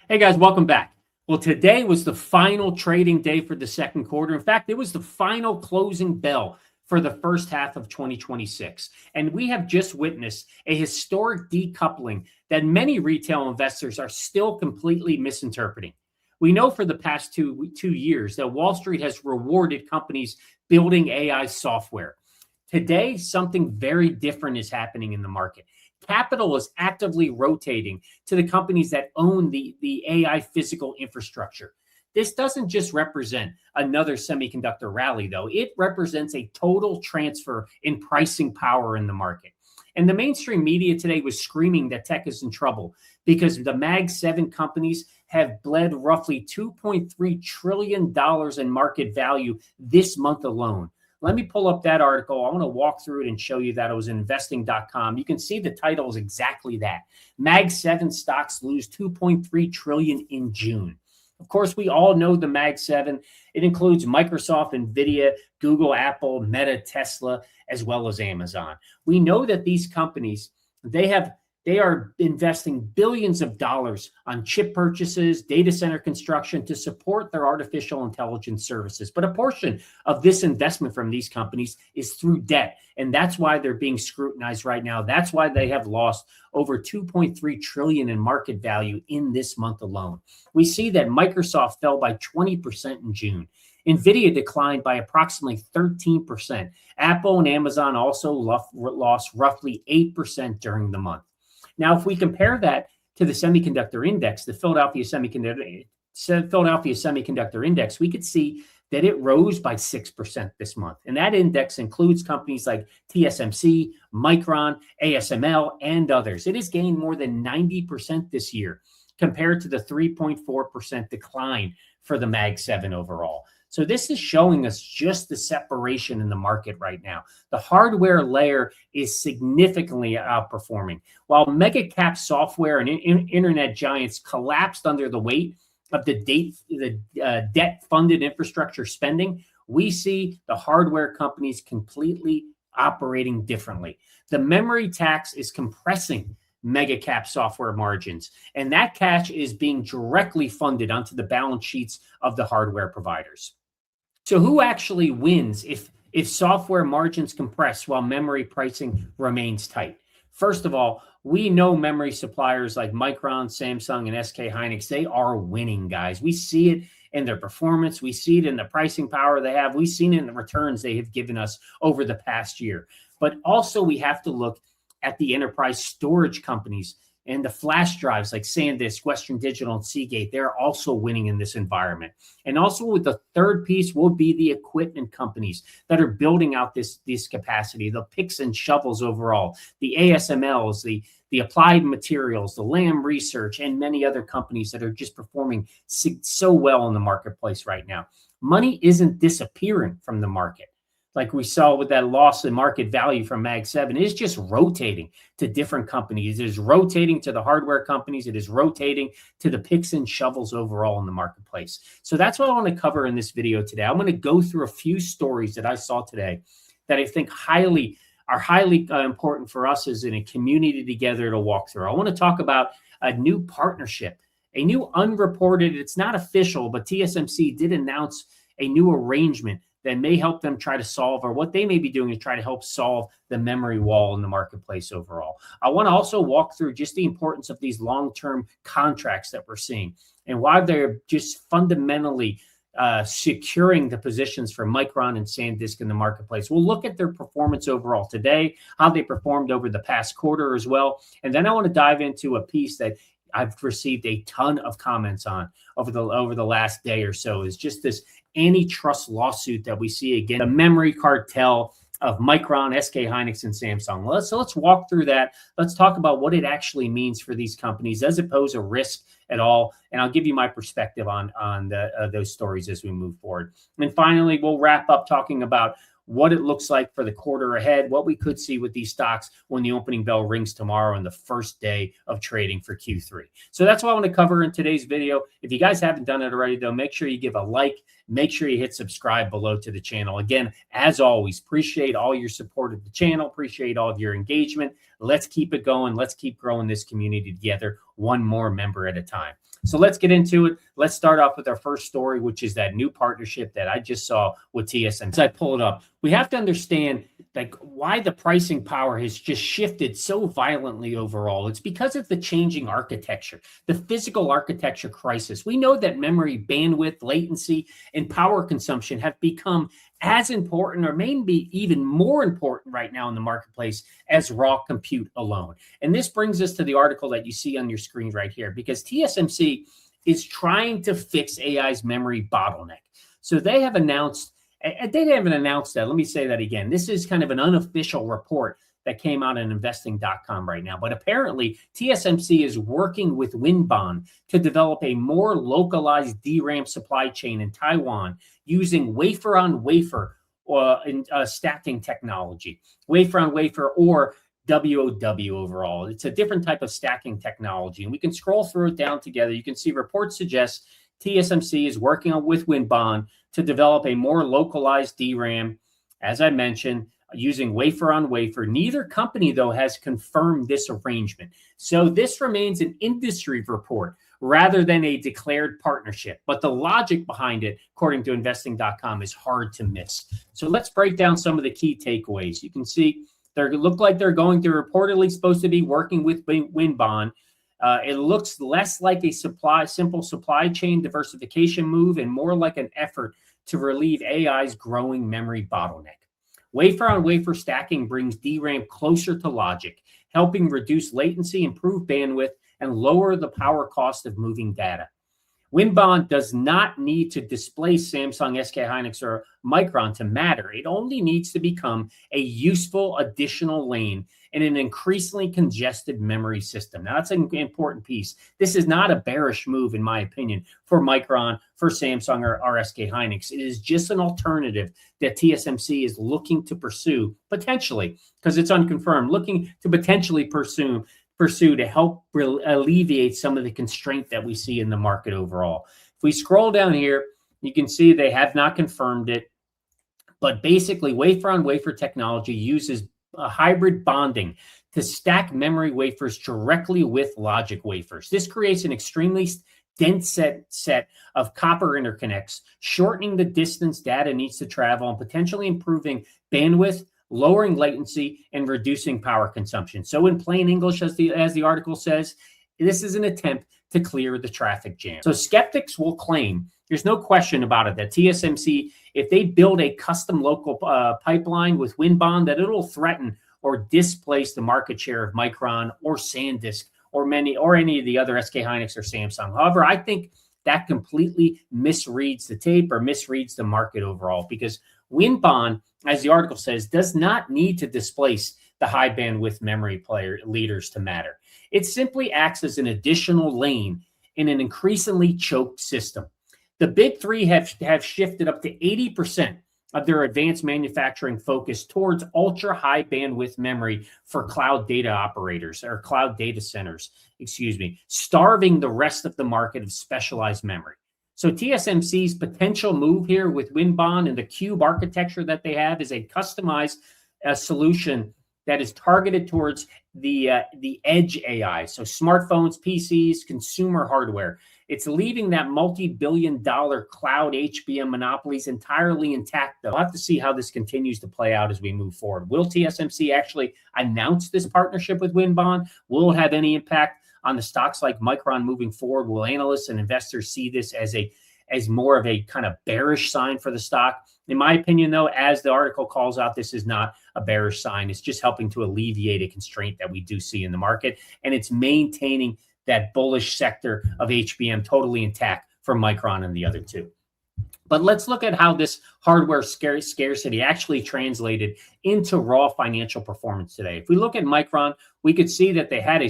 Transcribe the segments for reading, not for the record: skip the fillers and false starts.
Hey guys, welcome back. Well, today was the final trading day for the second quarter. In fact, it was the final closing bell for the first half of 2026. And we have just witnessed a historic decoupling that many retail investors are still completely misinterpreting. We know for the past two years that Wall Street has rewarded companies building AI software. Today, something very different is happening in the market. Capital is actively rotating to the companies that own the AI physical infrastructure. This doesn't just represent another semiconductor rally, though. It represents a total transfer in pricing power in the market. And the mainstream media today was screaming that tech is in trouble because the Mag 7 companies have bled roughly $2.3 trillion in market value this month alone. Let me pull up that article. I want to walk through it and show you that. It was investing.com. You can see the title is exactly that. Mag 7 stocks lose $2.3 trillion in June. Of course, we all know the Mag 7. It includes Microsoft, Nvidia, Google, Apple, Meta, Tesla, as well as Amazon. We know that these companies, they are investing billions of dollars on chip purchases, data center construction to support their artificial intelligence services. But a portion of this investment from these companies is through debt. And that's why they're being scrutinized right now. That's why they have lost over $2.3 trillion in market value in this month alone. We see that Microsoft fell by 20% in June. Nvidia declined by approximately 13%. Apple and Amazon also lost roughly 8% during the month. Now, if we compare that to the semiconductor index, the Philadelphia Semiconductor Index, we could see that it rose by 6% this month. And that index includes companies like TSMC, Micron, ASML, and others. It has gained more than 90% this year compared to the 3.4% decline for the Mag 7 overall. So this is showing us just the separation in the market right now. The hardware layer is significantly outperforming. While mega cap software and internet giants collapsed under the weight of the debt-funded infrastructure spending, we see the hardware companies completely operating differently. The memory tax is compressing mega cap software margins, and that cash is being directly funded onto the balance sheets of the hardware providers. So who actually wins if software margins compress while memory pricing remains tight? First of all, we know memory suppliers like Micron, Samsung, and SK Hynix, they are winning, guys. We see it in their performance. We see it in the pricing power they have. We've seen it in the returns they have given us over the past year. But also we have to look at the enterprise storage companies and the flash drives like SanDisk, Western Digital, and Seagate. They're also winning in this environment. And also with the third piece will be the equipment companies that are building out this capacity, the picks and shovels overall, the ASMLs, the Applied Materials, the Lam Research, and many other companies that are just performing so well in the marketplace right now. Money isn't disappearing from the market. Like we saw with that loss in market value from Mag 7, is just rotating to different companies. It is rotating to the hardware companies. It is rotating to the picks and shovels overall in the marketplace. So that's what I want to cover in this video today. I'm going to go through a few stories that I saw today that I think are highly important for us as in a community together to walk through. I want to talk about a new partnership, a new unreported, it's not official, but TSMC did announce a new arrangement that may help them try to solve, or what they may be doing is try to help solve the memory wall in the marketplace overall. I want to also walk through just the importance of these long-term contracts that we're seeing and why they're just fundamentally securing the positions for Micron and SanDisk in the marketplace. We'll look at their performance overall today, how they performed over the past quarter as well. And then I want to dive into a piece that I've received a ton of comments on over the last day or so, is just this antitrust lawsuit that we see again, the memory cartel of Micron, SK Hynix, and Samsung. So let's walk through that. Let's talk about what it actually means for these companies. Does it pose a risk at all? And I'll give you my perspective on those stories as we move forward. And finally, we'll wrap up talking about what it looks like for the quarter ahead, what we could see with these stocks when the opening bell rings tomorrow on the first day of trading for Q3. So that's what I want to cover in today's video. If you guys haven't done it already, though, make sure you give a like. Make sure you hit subscribe below to the channel. Again, as always, appreciate all your support of the channel. Appreciate all of your engagement. Let's keep it going. Let's keep growing this community together, one more member at a time. So let's get into it. Let's start off with our first story, which is that new partnership that I just saw with TSMC. As I pull it up, we have to understand like why the pricing power has just shifted so violently overall. It's because of the changing architecture, the physical architecture crisis. We know that memory bandwidth, latency, and power consumption have become as important or maybe even more important right now in the marketplace as raw compute alone. And this brings us to the article that you see on your screen right here, because TSMC is trying to fix AI's memory bottleneck. So they have announced, they haven't announced that. Let me say that again. This is kind of an unofficial report that came out on investing.com right now. But apparently, TSMC is working with Winbond to develop a more localized DRAM supply chain in Taiwan using wafer-on-wafer stacking technology, wafer-on-wafer or WOW overall. It's a different type of stacking technology. And we can scroll through it down together. You can see reports suggest TSMC is working with Winbond to develop a more localized DRAM, as I mentioned, using wafer-on-wafer. Neither company, though, has confirmed this arrangement. So this remains an industry report rather than a declared partnership. But the logic behind it, according to investing.com, is hard to miss. So let's break down some of the key takeaways. You can see they look like they're reportedly supposed to be working with Winbond. It looks less like a simple supply chain diversification move and more like an effort to relieve AI's growing memory bottleneck. Wafer-on-wafer stacking brings DRAM closer to logic, helping reduce latency, improve bandwidth, and lower the power cost of moving data. Winbond does not need to displace Samsung, SK Hynix, or Micron to matter. It only needs to become a useful additional lane in an increasingly congested memory system. Now, that's an important piece. This is not a bearish move, in my opinion, for Micron, for Samsung, or SK Hynix. It is just an alternative that TSMC is looking to pursue, potentially, because it's unconfirmed, looking to potentially pursue to help alleviate some of the constraint that we see in the market overall. If we scroll down here, you can see they have not confirmed it, but basically wafer-on-wafer technology uses hybrid bonding to stack memory wafers directly with logic wafers. This creates an extremely dense set of copper interconnects, shortening the distance data needs to travel and potentially improving bandwidth, lowering latency, and reducing power consumption. So in plain English, as the article says, this is an attempt to clear the traffic jam. So skeptics will claim, there's no question about it, that TSMC, if they build a custom local pipeline with Winbond, that it'll threaten or displace the market share of Micron or SanDisk or any of the other SK Hynix or Samsung. However, I think that completely misreads the tape or misreads the market overall, because Winbond, as the article says, does not need to displace the high bandwidth memory player leaders to matter. It simply acts as an additional lane in an increasingly choked system. The big three have shifted up to 80% of their advanced manufacturing focus towards ultra high bandwidth memory for cloud data operators or cloud data centers, starving the rest of the market of specialized memory. So TSMC's potential move here with Winbond and the cube architecture that they have is a customized solution that is targeted towards the edge AI, so smartphones, PCs, consumer hardware. It's leaving that multi-billion-dollar cloud HBM monopolies entirely intact, though. We'll have to see how this continues to play out as we move forward. Will TSMC actually announce this partnership with Winbond? Will it have any impact on the stocks like Micron moving forward? Will analysts and investors see this as more of a kind of bearish sign for the stock? In my opinion, though, as the article calls out, this is not a bearish sign. It's just helping to alleviate a constraint that we do see in the market, and it's maintaining that bullish sector of HBM totally intact for Micron and the other two. But let's look at how this hardware scarcity actually translated into raw financial performance today. If we look at Micron, we could see that they had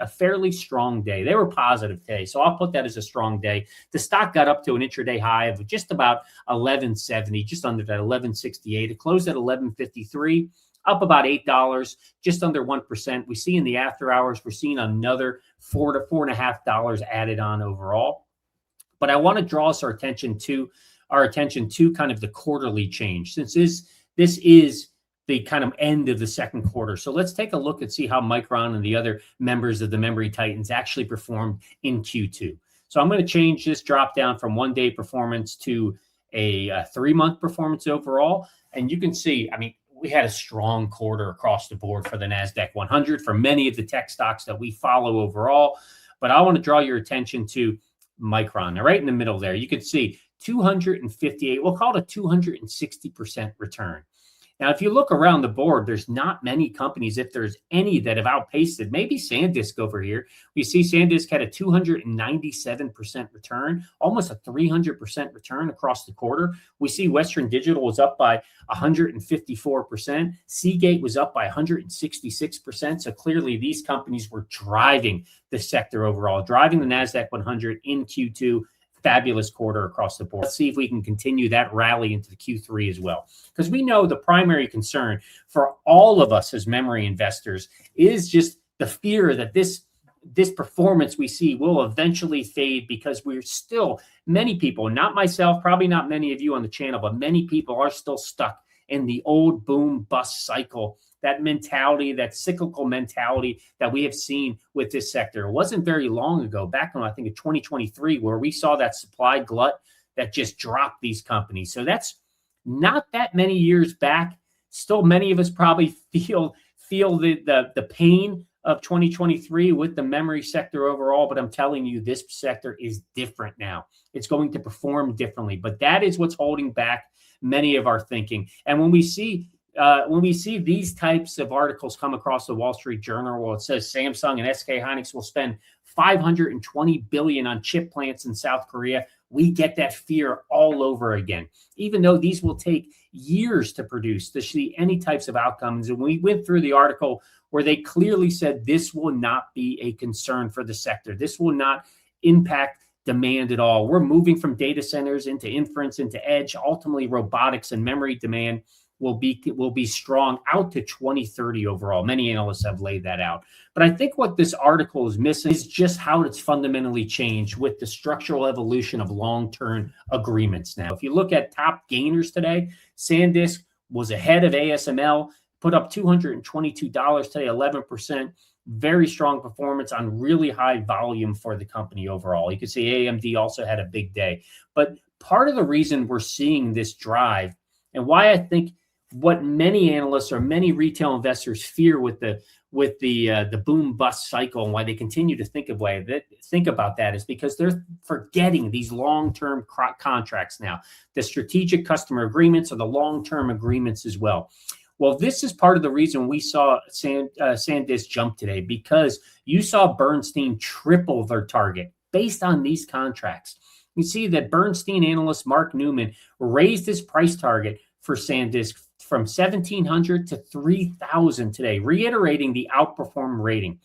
a fairly strong day. They were positive today, so I'll put that as a strong day. The stock got up to an intraday high of just about 1170, just under that 1168. It closed at 1153. Up about $8, just under 1%. We see in the after hours, we're seeing another $4 to $4.50 added on overall. But I want to draw our attention to kind of the quarterly change, since this is the kind of end of the second quarter. So let's take a look and see how Micron and the other members of the Memory Titans actually performed in Q2. So I'm going to change this drop down from 1-day performance to a 3-month performance overall. And you can see, I mean, we had a strong quarter across the board for the NASDAQ 100 for many of the tech stocks that we follow overall. But I want to draw your attention to Micron. Now, right in the middle there, you can see 258, we'll call it a 260% return. Now, if you look around the board, there's not many companies, if there's any, that have outpaced it. Maybe SanDisk over here. We see SanDisk had a 297% return, almost a 300% return across the quarter. We see Western Digital was up by 154%. Seagate was up by 166%. So clearly these companies were driving the sector overall, driving the NASDAQ 100 in Q2. Fabulous quarter across the board. Let's see if we can continue that rally into the Q3 as well. Because we know the primary concern for all of us as memory investors is just the fear that this performance we see will eventually fade, because we're still, many people, not myself, probably not many of you on the channel, but many people are still stuck in the old boom bust cycle. That mentality, that cyclical mentality that we have seen with this sector. It wasn't very long ago, back in, I think, in 2023, where we saw that supply glut that just dropped these companies. So that's not that many years back. Still, many of us probably feel the pain of 2023 with the memory sector overall, but I'm telling you, this sector is different now. It's going to perform differently, but that is what's holding back many of our thinking. And when we see these types of articles come across the Wall Street Journal, where it says Samsung and SK Hynix will spend $520 billion on chip plants in South Korea, we get that fear all over again. Even though these will take years to produce, to see any types of outcomes. And we went through the article where they clearly said this will not be a concern for the sector. This will not impact demand at all. We're moving from data centers into inference, into edge. Ultimately, robotics and memory demand will be strong out to 2030 overall. Many analysts have laid that out. But I think what this article is missing is just how it's fundamentally changed with the structural evolution of long-term agreements now. If you look at top gainers today, SanDisk was ahead of ASML, put up $222 today, 11%. Very strong performance on really high volume for the company overall. You can see AMD also had a big day. But part of the reason we're seeing this drive, and why I think what many analysts or many retail investors fear with the boom bust cycle, and why they continue to think about that, is because they're forgetting these long-term contracts now. The strategic customer agreements are the long-term agreements as well. Well, this is part of the reason we saw SanDisk jump today, because you saw Bernstein triple their target based on these contracts. You see that Bernstein analyst Mark Newman raised his price target for SanDisk from 1,700 to 3,000 today, reiterating the outperform rating.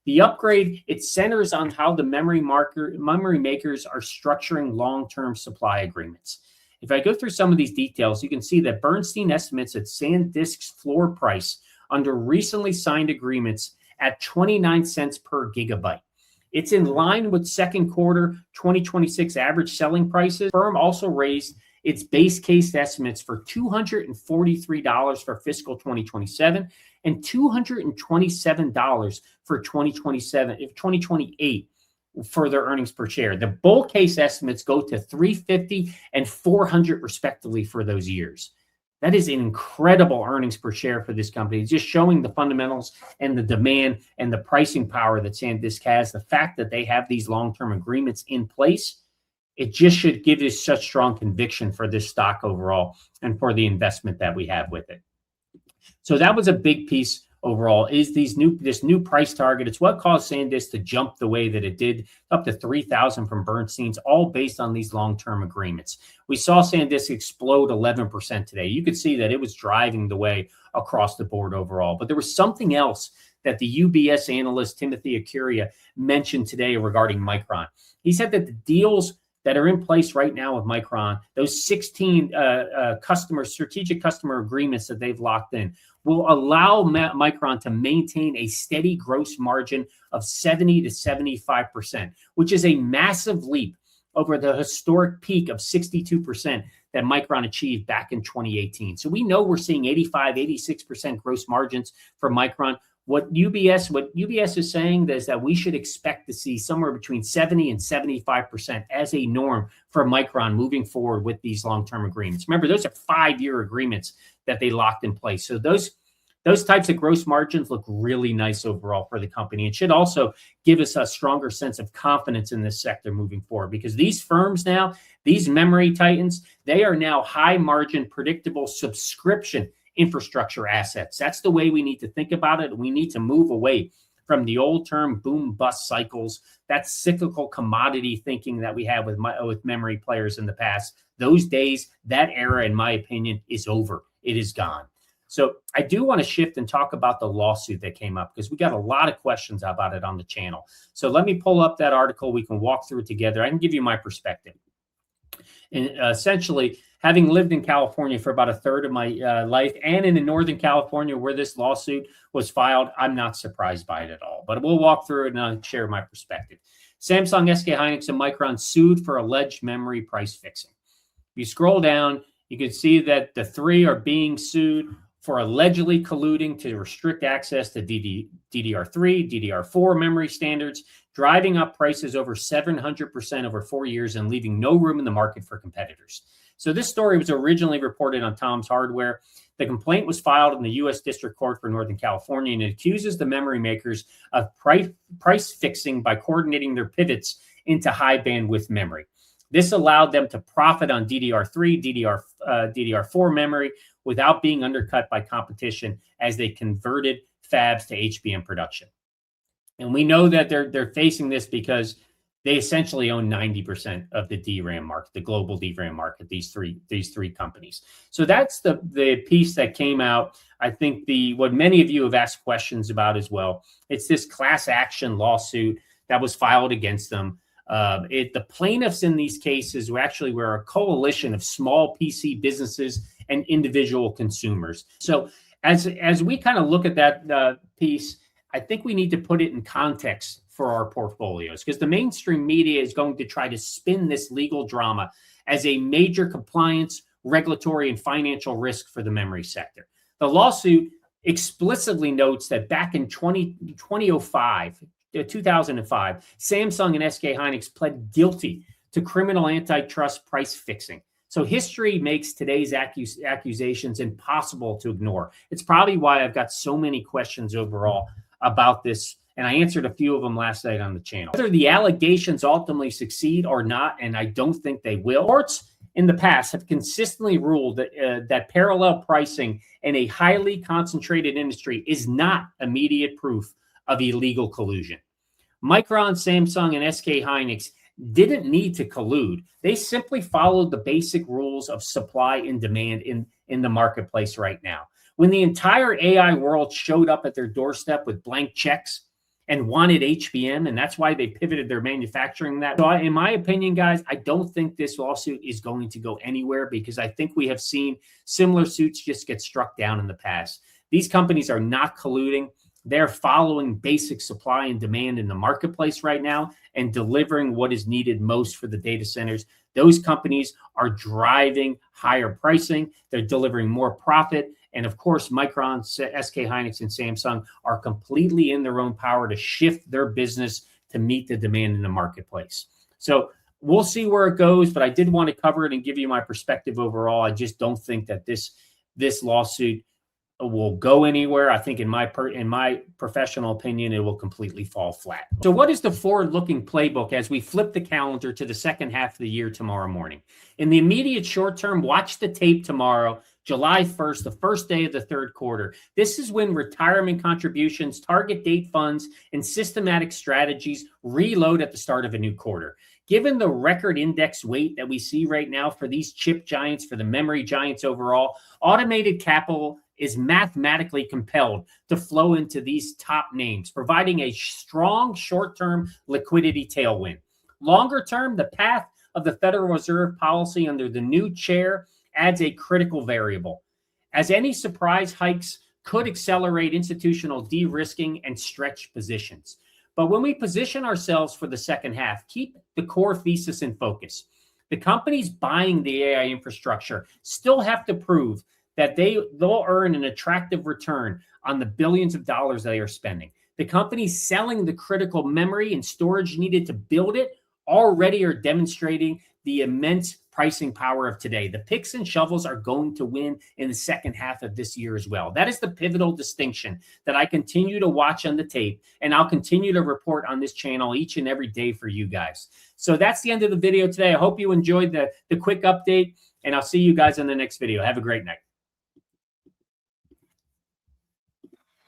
The upgrade, it centers on how the memory makers are structuring long-term supply agreements. If I go through some of these details, you can see that Bernstein estimates that SanDisk's floor price under recently signed agreements at 29 cents per gigabyte. It's in line with second quarter 2026 average selling prices. The firm also raised its base case estimates for $243 for fiscal 2027 and $227 for 2028 for their earnings per share. The bull case estimates go to $350 and $400 respectively for those years. That is an incredible earnings per share for this company. It's just showing the fundamentals and the demand and the pricing power that SanDisk has. The fact that they have these long-term agreements in place, it just should give us such strong conviction for this stock overall and for the investment that we have with it. So that was a big piece overall, is this new price target. It's what caused SanDisk to jump the way that it did, up to 3,000 from Bernstein's, all based on these long-term agreements. We saw SanDisk explode 11% today. You could see that it was driving the way across the board overall. But there was something else that the UBS analyst Timothy Acuria mentioned today regarding Micron. He said that the deals that are in place right now with Micron, those 16 strategic customer agreements that they've locked in, will allow Micron to maintain a steady gross margin of 70 to 75%, which is a massive leap over the historic peak of 62% that Micron achieved back in 2018. So we know we're seeing 85, 86% gross margins for Micron. What UBS is saying is that we should expect to see somewhere between 70 and 75% as a norm for Micron moving forward with these long-term agreements. Remember, those are 5-year agreements that they locked in place. So those types of gross margins look really nice overall for the company. It should also give us a stronger sense of confidence in this sector moving forward, because these firms now, these memory titans, they are now high margin, predictable subscription infrastructure assets. That's the way we need to think about it. We need to move away from the old term boom bust cycles, that cyclical commodity thinking that we have with memory players in the past. Those days, that era, in my opinion, is over. It is gone. So I do want to shift and talk about the lawsuit that came up, because we got a lot of questions about it on the channel. So let me pull up that article. We can walk through it together. I can give you my perspective. And essentially, having lived in California for about a third of my life, and in Northern California where this lawsuit was filed, I'm not surprised by it at all. But we'll walk through it and I'll share my perspective. Samsung, SK Hynix, and Micron sued for alleged memory price fixing. If you scroll down, you can see that the three are being sued for allegedly colluding to restrict access to DDR3, DDR4 memory standards, driving up prices over 700% over 4 years and leaving no room in the market for competitors. So this story was originally reported on Tom's Hardware. The complaint was filed in the U.S. District Court for Northern California, and it accuses the memory makers of price fixing by coordinating their pivots into high bandwidth memory. This allowed them to profit on DDR3, DDR4 memory without being undercut by competition as they converted fabs to HBM production. And we know that they're facing this because they essentially own 90% of the DRAM market, the global DRAM market, these three companies. So that's the piece that came out. I think what many of you have asked questions about as well. It's this class action lawsuit that was filed against them. The plaintiffs in these cases were a coalition of small PC businesses and individual consumers. So as we kind of look at that piece, I think we need to put it in context for our portfolios, because the mainstream media is going to try to spin this legal drama as a major compliance, regulatory, and financial risk for the memory sector. The lawsuit explicitly notes that back in 2005, Samsung and SK Hynix pled guilty to criminal antitrust price fixing. So history makes today's accusations impossible to ignore. It's probably why I've got so many questions overall about this, and I answered a few of them last night on the channel. Whether the allegations ultimately succeed or not, and I don't think they will, courts in the past have consistently ruled that parallel pricing in a highly concentrated industry is not immediate proof of illegal collusion. Micron, Samsung, and SK Hynix didn't need to collude. They simply followed the basic rules of supply and demand in the marketplace right now. When the entire AI world showed up at their doorstep with blank checks and wanted HBM, and that's why they pivoted their manufacturing that. So in my opinion, guys, I don't think this lawsuit is going to go anywhere, because I think we have seen similar suits just get struck down in the past. These companies are not colluding. They're following basic supply and demand in the marketplace right now and delivering what is needed most for the data centers. Those companies are driving higher pricing. They're delivering more profit. And of course, Micron, SK Hynix, and Samsung are completely in their own power to shift their business to meet the demand in the marketplace. So we'll see where it goes, but I did want to cover it and give you my perspective overall. I just don't think that this lawsuit will go anywhere. I think in my professional opinion, it will completely fall flat. So what is the forward-looking playbook as we flip the calendar to the second half of the year tomorrow morning? In the immediate short term, watch the tape tomorrow, July 1st, the first day of the third quarter. This is when retirement contributions, target date funds, and systematic strategies reload at the start of a new quarter. Given the record index weight that we see right now for these chip giants, for the memory giants overall, automated capital is mathematically compelled to flow into these top names, providing a strong short-term liquidity tailwind. Longer term, the path of the Federal Reserve policy under the new chair adds a critical variable, as any surprise hikes could accelerate institutional de-risking and stretch positions. But when we position ourselves for the second half, keep the core thesis in focus. The companies buying the AI infrastructure still have to prove that they'll earn an attractive return on the billions of dollars they are spending. The companies selling the critical memory and storage needed to build it already are demonstrating the immense pricing power of today. The picks and shovels are going to win in the second half of this year as well. That is the pivotal distinction that I continue to watch on the tape, and I'll continue to report on this channel each and every day for you guys. So that's the end of the video today. I hope you enjoyed the quick update, and I'll see you guys in the next video. Have a great night.